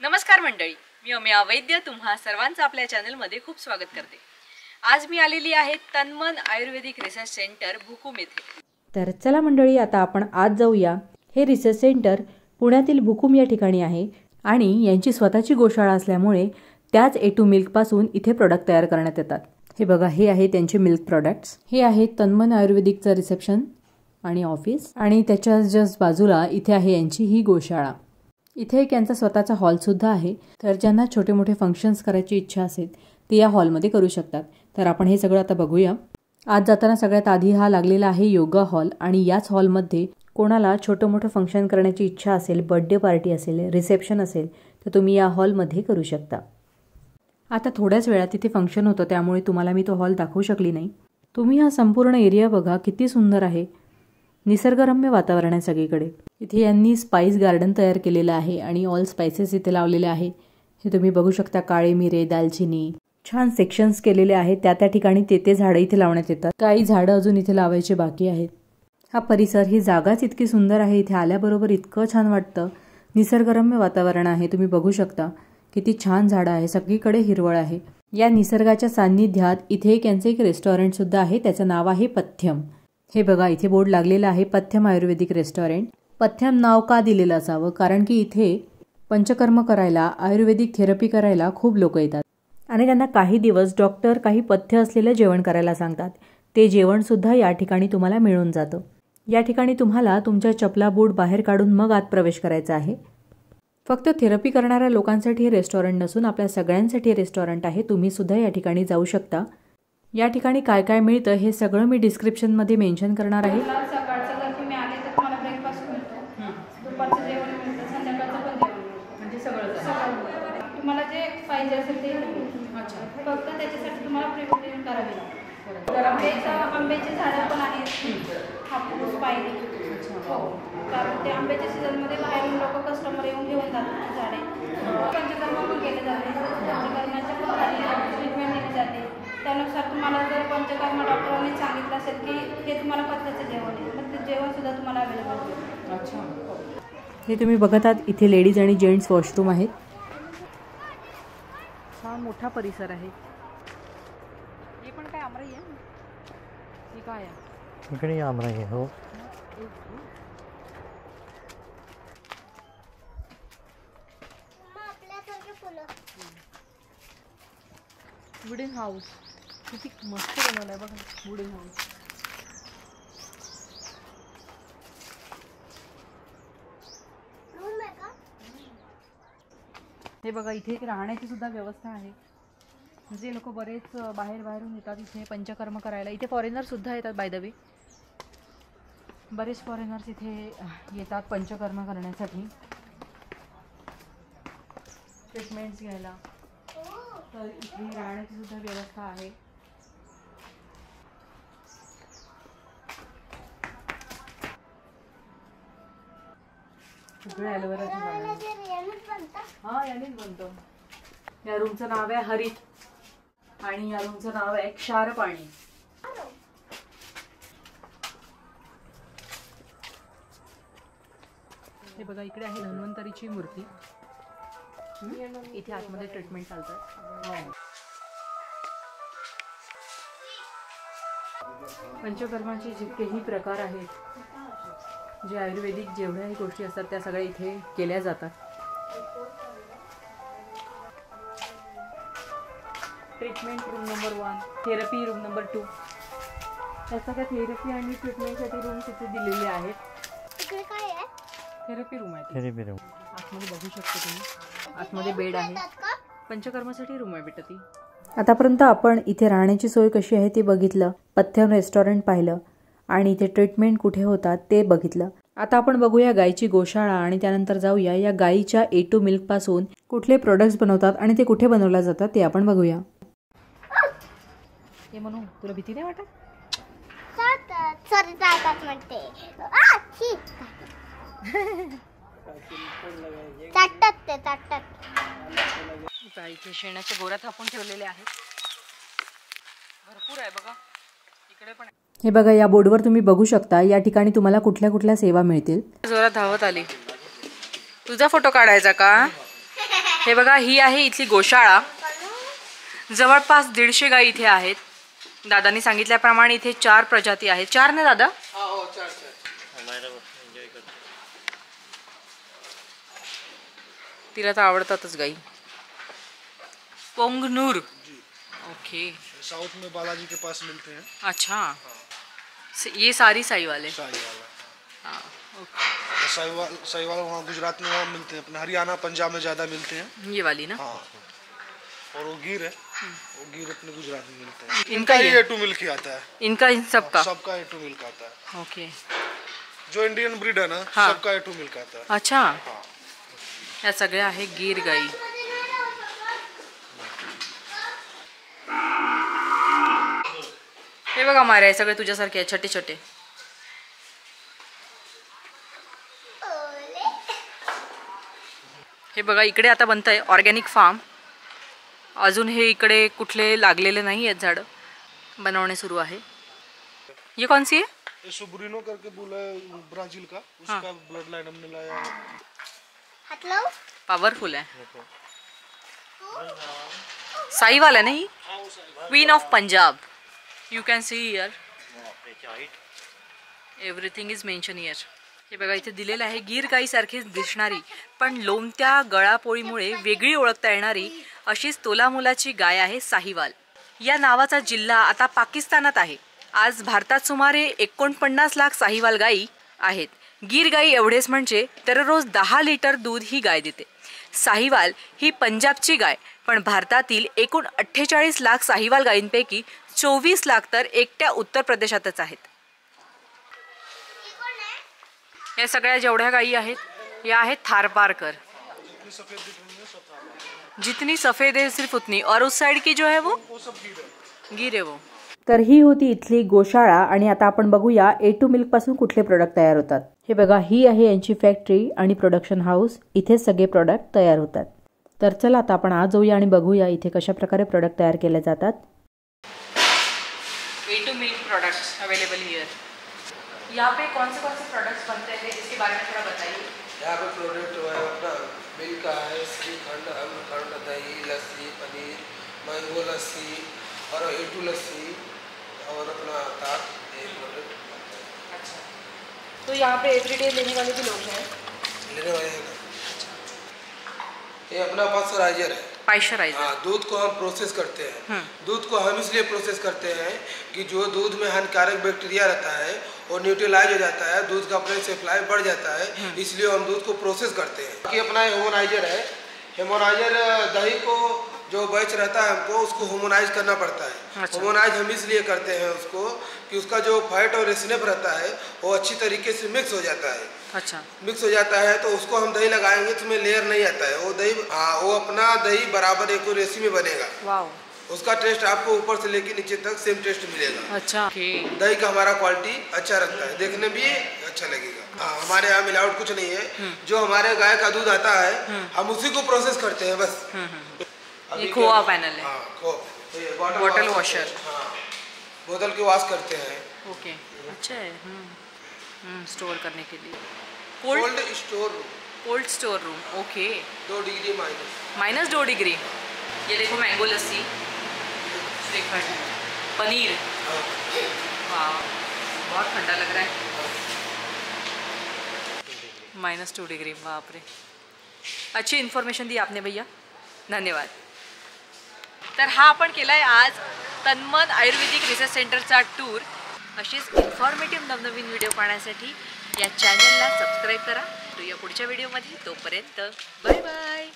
नमस्कार मंडळी, मी अमिया वैद्य तुम्हा सर्वांचं आपल्या चॅनलमध्ये खूप स्वागत करते। आज मी आलेली आहे तन्मन आयुर्वेदिक रिसर्च सेंटर भुकुम येथे। तर चला मंडळी, आता आपण आज जाऊया। हे रिसर्च सेंटर पुण्यातील भुकुम या ठिकाणी आहे आणि यांची स्वतःची गोशाळा असल्यामुळे त्याच A2 मिल्क पासून इथे प्रोडक्ट तयार करण्यात येतात। हे बघा, हे आहे त्यांचे मिल्क प्रोडक्ट्स। हे आहे तन्मन आयुर्वेदिकचं रिसेप्शन आणि ऑफिस आणि त्याच्या जस्ट बाजूला इथे आहे यांची ही गोशाळा। इथे एक यांचा स्वतःचा हॉल सुद्धा आहे, तर ज्यांना छोटे मोठे फंक्शन्स करायची इच्छा असेल ते या हॉलमध्ये करू शकतात। तर आपण हे सगळं आता बघूया। आज जाताना सगळ्यात आधी हा लागलेला आहे योगा हॉल आणि याच हॉलमध्ये कोणाला छोटं मोठं फंक्शन करण्याची इच्छा असेल, बर्थडे पार्टी असेल, रिसेप्शन असेल तर तुम्ही या हॉलमध्ये करू शकता। आता थोड्याच वेळात तिथे फंक्शन होतं, त्यामुळे तुम्हाला मी तो हॉल दाखवू शकली नाही। तुम्ही हा संपूर्ण एरिया बघा, किती सुंदर आहे। निसर्गरम्य वातावरण आहे सगळीकडे। इथे यांनी स्पाइस गार्डन तयार केलेलं आहे आणि ऑल स्पाइसेस इथे लावलेले आहे। हे तुम्ही बघू शकता, काळे मिरे, दालचिनी, छान सेक्शन्स केलेले आहेत। त्या ठिकाणी ते झाडं इथे लावण्यात येतात। काही झाडं अजून इथे लावायचे बाकी आहेत। हा परिसर, ही जागाच इतकी सुंदर आहे। इथे आल्याबरोबर इतकं छान वाटतं। निसर्गरम्य वातावरण आहे। तुम्ही बघू शकता किती छान झाडं आहे, सगळीकडे हिरवळ आहे। या निसर्गाच्या सान्निध्यात इथे एक रेस्टॉरंट सुद्धा आहे, त्याचं नाव आहे पथ्यम। हे बघा, इथे बोर्ड लागलेला आहे पथ्यम आयुर्वेदिक रेस्टॉरंट। पथ्यम नाव का दिलेलं असावं? कारण की इथे पंचकर्म करायला, आयुर्वेदिक थेरपी करायला खूप लोक येतात आणि त्यांना काही दिवस डॉक्टर काही पथ्य असलेलं जेवण करायला सांगतात। ते जेवण सुद्धा या ठिकाणी तुम्हाला मिळून जातं। या ठिकाणी तुम्हाला तुमच्या चपला बूट बाहेर काढून मग आत प्रवेश करायचा आहे। फक्त थेरपी करणाऱ्या लोकांसाठी हे रेस्टॉरंट नसून आपल्या सगळ्यांसाठी हे रेस्टॉरंट आहे। तुम्ही सुद्धा या ठिकाणी जाऊ शकता। या ठिकाणी काय काय मिळतं हे सगळं मी डिस्क्रिप्शनमध्ये मेन्शन करणार आहे। सकाळचं जर तुम्ही आले तर तुम्हाला ब्रेकफास्ट मिळतो, दुपारचं जेवण मिळतं, संध्याकाळचं पण जेवण मिळतं, म्हणजे सगळं तुम्हाला जे पाहिजे असेल ते मिळतं। अच्छा, फक्त त्याच्यासाठी तुम्हाला प्रिपरेशन करावी लागते। आंब्याची झाडं पण आहेत, हापूस, पायरी। हो, कारण ते आंब्याच्या सीझनमध्ये बाहेरून लोक कस्टमर येऊन घेऊन जातात झाडे। पंचकर्म पण केले जाते, पंचकर्माच्या पण खाली ट्रीटमेंट दिली जाते। त्यानुसार तुम्हाला जर पंचकर्म डॉक्टरांनी सांगितलं असेल की हे तुम्हाला पथ्याचं जेवण आहे, तर ते जेवण सुद्धा तुम्हाला अवेलेबल होईल। अच्छा, हे तुम्ही बघत आहात, इथे लेडीज आणि जेंट्स वॉशरूम आहेत। हा मोठा परिसर आहे। हे पण काय आमराई आहे? हे काय आहे? इकडे आमराई आहे। हो, वुडन हाऊस किती मस्त बनवलं आहे बघा, वुडन हाऊस। हे बघा, इथे एक राहण्याची सुद्धा व्यवस्था आहे। जे लोक बरेच बाहेरून येतात इथे पंचकर्म करायला, इथे फॉरेनर सुद्धा येतात। बाय द वे, बरेच फॉरेनर्स इथे येतात पंचकर्म करण्यासाठी, ट्रीटमेंट्स घ्यायला। तर इथे राहण्याची सुद्धा व्यवस्था आहे। सगळे ॲलोवेराचे झाड आहेत। हा, यानेच बनतो। या रूमचं नाव आहे हरित आणि या रूमचं नाव आहे क्षार पाणी। हे बघा, इकडे आहे धन्वंतरीची मूर्ती। इथे आतमध्ये ट्रीटमेंट चालतात। पंचकर्माचे जितकेही प्रकार आहेत, जे आयुर्वेदिक जेवढ्याही गोष्टी असतात त्या सगळ्या इथे केल्या जातात। Treatment room number 1, therapy room number 2, या सगळ्या थेरपी आणि ट्रीटमेंटसाठी रूम तिथे दिलेले आहेत। इकडे काय आहे? थेरपी रूम आहे। थेरपी रूम आतमध्ये बघू शकता तुम्ही, आतमध्ये बेड आहे। पंचकर्मासाठी रूम आहे बेटा ती। आतापर्यंत आपण इथे राहण्याची सोय कशी आहे ते बघितलं, पथ्यम रेस्टॉरंट पाहिलं आणि इथे ट्रीटमेंट कुठे होतात ते बघितलं। आता आपण बघूया गायीची गोशाळा आणि त्यानंतर जाऊया या गायीच्या A2 मिल्क पासून कुठले प्रोडक्ट्स बनवतात आणि ते कुठे बनवले जातात ते आपण बघूया। हे म्हणू, तुला भीती नाही वाटत? सॉरी, जातात म्हणते। चाटतात। इथे शेणाच्या गोऱ्या थापून ठेवलेल्या आहेत, भरपूर आहे बघा। इकडे पण हे बघा, या बोर्डवर तुम्ही बघू शकता या ठिकाणी तुम्हाला कुठल्या कुठल्या सेवा मिळतील। जोरात धावत आली। तुझा फोटो काढायचा का? हे बघा, ही आहे इथली गोशाळा. जवळपास 150 गाई इथे आहेत. दादांनी सांगितल्याप्रमाणे इथे 4 प्रजाती आहेत. 4 ना दादा? तिला तर आवडतातच गाई. पोंगनूर. ओके. साउथ में बालाजी के पास मिलते हैं. अच्छा. ये सारी साहीवाल है. हाँ. साहीवाल वहाँ गुजरात में वहाँ मिलते हैं. अपने हरियाणा पंजाब में ज़्यादा मिलते हैं. ये वाली ना? हाँ. और वो गिर है, वो गिर अपने गुजरात में मिलते हैं. इनका ये A2 मिल्क ही आता है. इनका इन सबका? सबका A2 मिल्क आता है. ओके. जो इंडियन ब्रीड है ना, हाँ. सबका A2 मिल्क आता है. अच्छा. हाँ. या सगळ्या आहे गीर गाई. हे बघा मारे, सगळे तुझ्यासारखे आहेत, छोटे छोटे. हे बघा, इकडे आता बनतंय ऑर्गॅनिक फार्म. अजून हे इकडे कुठले लागलेले नाही आहेत झाड, बनवणे सुरू आहे. ये कौन सी है? ये सुब्रिनो करके बुला है ब्राजील का, उसका ब्लड लाइन हमने लाया है. पावरफुल है. साहीवाल है नहीं? Queen of Punjab. You can see here everything is mention here. हे बघा, इथे दिलेलं आहे गीर गाईसारखीच दिसणारी पण लोमत्या गळापोळीमुळे वेगळी ओळखता येणारी अशीच तोलामोलाची गाय आहे साहीवाल. या नावाचा जिल्हा आता पाकिस्तानात आहे. आज भारतात सुमारे 49 लाख साहीवाल गायी आहेत. गीर गाई एवढेच म्हणजे दररोज 10 लिटर दूध ही गाय देते. साहीवाल ही पंजाबची गाय, पण भारतातील एकूण 48 लाख साहीवाल गायींपैकी 24 लाख तर एकट्या उत्तर प्रदेशातच आहेत. या सगळ्या जेवढ्या गायी आहेत या आहेत थारपारकर. जितनी सफेद है सिर्फ उतनी, और उस साइड की जो है वो गिर है वो. तर ही होती इथली गोशाळा. आणि आता आपण बघूया A2 मिल्क पासून कुठले प्रोडक्ट तयार होतात. हे बघा, ही आहे यांची फॅक्टरी आणि प्रोडक्शन हाऊस. इथे सगळे प्रोडक्ट तयार होतात. तर चला आता आपण आज जाऊया आणि बघूया इथे कशा प्रकारे प्रोडक्ट तयार केले जातात. A2 milk products available here. यहाँ पे कौन से प्रोडक्ट्स बनते हैं इसके बारे में थोड़ा बताइए. यहाँ पे प्रोडक्ट है अपना मिल्क का है, श्रीखंड, अमरखंड, दही, लस्सी, पनीर, मैंगो लस्सी और A2 लस्सी और अपना ताक, ये प्रोडक्ट. अच्छा. तो यहाँ पे एवरीडे लेने वाले भी लोग हैं? लेने वाले हैं ना. ये अपना पाश्चराइजर है. पाश्चराइजर. हाँ, दूध को हम प्रोसेस करते हैं. दूध को हम इसलिए प्रोसेस करते हैं कि जो दूध में हानिकारक बैक्टीरिया रहता है वो न्यूट्रलाइज हो जाता है, दूध का अपने सप्लाई बढ़ जाता है, इसलिए हम दूध को प्रोसेस करते हैं. कि अपना ह्यूमनाइजर है. ह्यूमनाइजर दही को जो बैच रहता है हमको उसको होमोनाइज करना पड़ता है. अच्छा. होमोनाइज हम इसलिए करते हैं उसको कि उसका जो फैट और स्नेप रहता है वो अच्छी तरीके से मिक्स हो जाता है. अच्छा. मिक्स हो जाता है तो उसको हम दही लगाएंगे तो उसमें लेयर नहीं आता है. वो दही, हाँ, वो अपना दही बराबर एक्यूरेसी में बनेगा. वाओ. उसका टेस्ट आपको ऊपर से लेके नीचे तक सेम टेस्ट मिलेगा. अच्छा. दही का हमारा क्वालिटी अच्छा रखता है, देखने भी अच्छा लगेगा. हाँ, हमारे यहाँ मिलावट कुछ नहीं है. जो हमारे गाय का दूध आता है हम उसी को प्रोसेस करते हैं बस. ये खोआ पैनल है. हाँ, बॉटल वॉशर. हाँ, बोतल की वॉश करते हैं. ओके. अच्छा है. स्टोर करने के लिए. Cold store room. Cold store room. Okay. 2 degree minus. -2 degree. ये देखो, मैंगो लस्सी, श्रीखंड, पनीर. वाह, बहुत ठंडा लग रहा है. -2 डिग्री. बाप रे. अच्छी इन्फॉर्मेशन दी आपने भैया, धन्यवाद. तर हा आपण केलाय आज तन्मन आयुर्वेदिक रिसर्च सेंटरचा टूर. अशीच इन्फॉर्मेटिव्ह नवनवीन व्हिडिओ पाहण्यासाठी या चॅनलला सबस्क्राईब करा. भेटूया पुढच्या व्हिडिओमध्ये. तोपर्यंत बाय बाय.